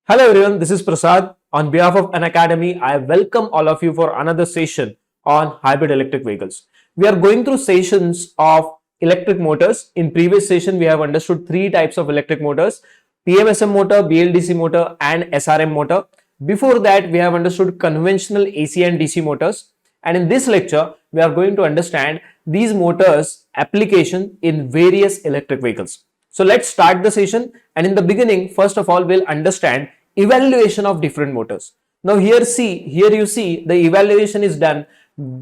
Hello everyone, this is Prasad. On behalf of Unacademy, I welcome all of you for another session on hybrid electric vehicles. We are going through sessions of electric motors. In previous session, we have understood three types of electric motors: PMSM motor, BLDC motor, and SRM motor. Before that, we have understood conventional AC and DC motors. And in this lecture, we are going to understand these motors application in various electric vehicles. So let's start the session, and in the beginning, first of all, we'll understand evaluation of different motors. Now here you see the evaluation is done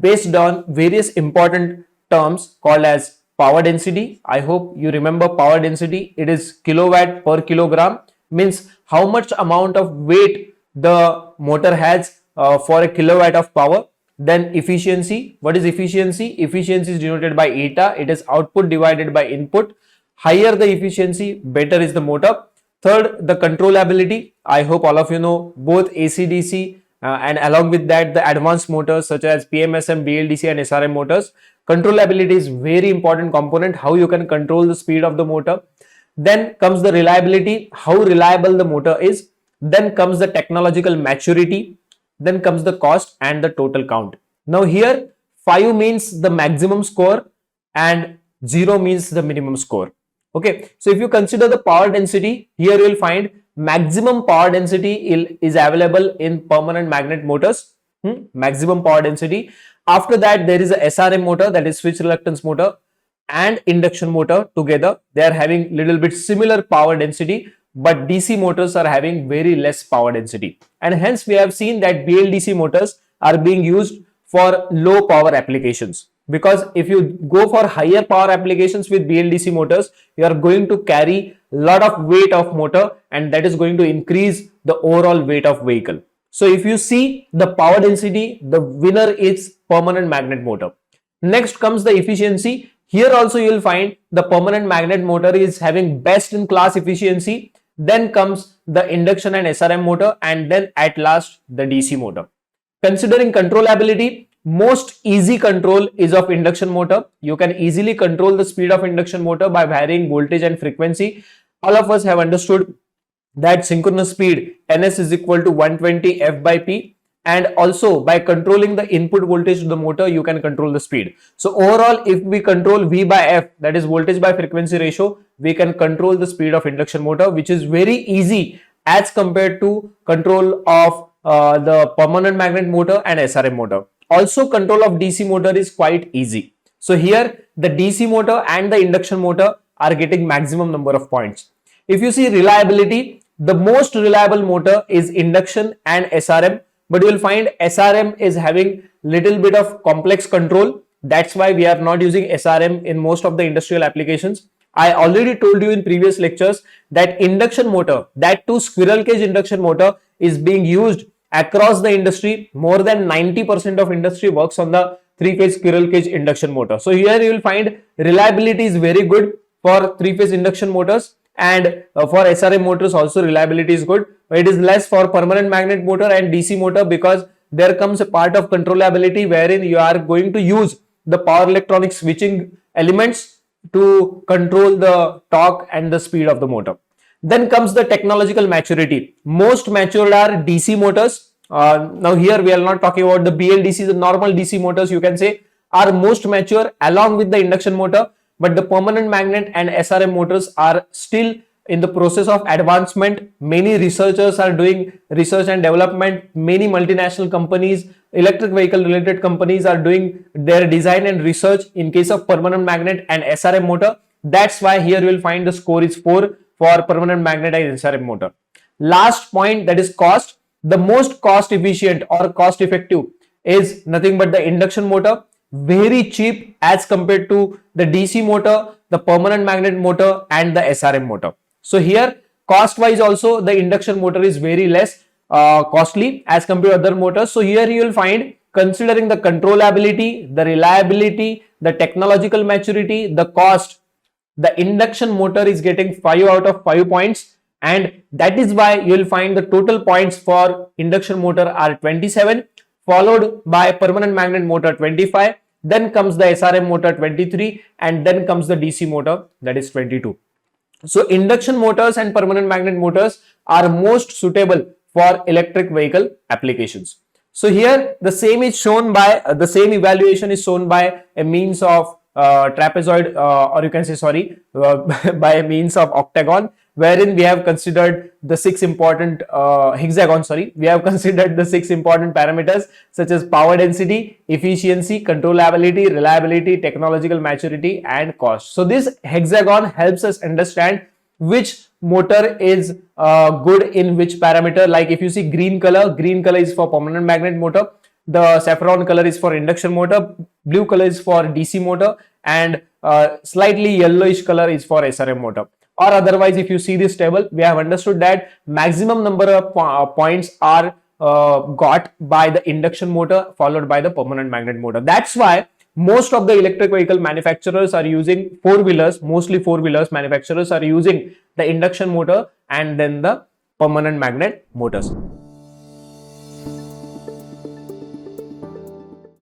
based on various important terms called as power density. I hope you remember power density. It is kilowatt per kilogram, means how much amount of weight the motor has for a kilowatt of power. Then efficiency. What is efficiency? Efficiency is denoted by eta. It is output divided by input. Higher the efficiency, better is the motor. Third, the controllability. I hope all of you know both AC, DC and along with that the advanced motors such as PMSM, BLDC and SRM motors. Controllability is very important component, how you can control the speed of the motor. Then comes the reliability, how reliable the motor is. Then comes the technological maturity. Then comes the cost and the total count. Now here 5 means the maximum score and 0 means the minimum score. Okay, so if you consider the power density, here you will find maximum power density is available in permanent magnet motors. Maximum power density. After that, there is a SRM motor, that is switch reluctance motor, and induction motor together. They are having little bit similar power density, but DC motors are having very less power density. And hence we have seen that BLDC motors are being used for low power applications. Because if you go for higher power applications with BLDC motors, you are going to carry a lot of weight of motor, and that is going to increase the overall weight of vehicle. So if you see the power density, the winner is permanent magnet motor. Next comes the efficiency. Here also you will find the permanent magnet motor is having best in class efficiency. Then comes the induction and SRM motor, and then at last the DC motor. Considering controllability, most easy control is of induction motor. You can easily control the speed of induction motor by varying voltage and frequency. All of us have understood that synchronous speed ns is equal to 120 f by p, and also by controlling the input voltage to the motor you can control the speed. So overall, if we control v by f, that is voltage by frequency ratio, we can control the speed of induction motor, which is very easy as compared to control of the permanent magnet motor and SRM motor. Also, control of DC motor is quite easy. So here the DC motor and the induction motor are getting maximum number of points. If you see reliability, the most reliable motor is induction and SRM, but you will find SRM is having little bit of complex control. That's why we are not using SRM in most of the industrial applications. I already told you in previous lectures that induction motor, that too squirrel cage induction motor, is being used across the industry. More than 90% of industry works on the 3-phase squirrel cage induction motor. So here you will find reliability is very good for 3-phase induction motors, and for SRM motors also reliability is good. But it is less for permanent magnet motor and DC motor, because there comes a part of controllability wherein you are going to use the power electronic switching elements to control the torque and the speed of the motor. Then comes the technological maturity. Most matured are DC motors. Now here we are not talking about the BLDC, the normal DC motors you can say are most mature along with the induction motor, but the permanent magnet and SRM motors are still in the process of advancement. Many researchers are doing research and development. Many multinational companies, electric vehicle related companies are doing their design and research in case of permanent magnet and SRM motor. That's why here you will find the score is 4 for permanent magnet and SRM motor. Last point, that is cost. The most cost efficient or cost effective is nothing but the induction motor. Very cheap as compared to the DC motor, the permanent magnet motor and the SRM motor. So here cost wise also the induction motor is very less costly as compared to other motors. So here you will find, considering the controllability, the reliability, the technological maturity, the cost, the induction motor is getting 5 out of 5 points, and that is why you will find the total points for induction motor are 27, followed by permanent magnet motor 25, then comes the SRM motor 23, and then comes the DC motor, that is 22. So induction motors and permanent magnet motors are most suitable for electric vehicle applications. So here the same is shown by the same evaluation is shown by a means of trapezoid or you can say sorry by a means of octagon, wherein we have considered the six important hexagon, sorry, we have considered the six important parameters such as power density, efficiency, controllability, reliability, technological maturity and cost. So this hexagon helps us understand which motor is good in which parameter. Like if you see green color is for permanent magnet motor, the saffron color is for induction motor, blue color is for DC motor, and slightly yellowish color is for SRM motor. Or otherwise, if you see this table, we have understood that maximum number of points are got by the induction motor followed by the permanent magnet motor. That's why most of the electric vehicle manufacturers are using four-wheelers, mostly four-wheelers manufacturers are using the induction motor and then the permanent magnet motors.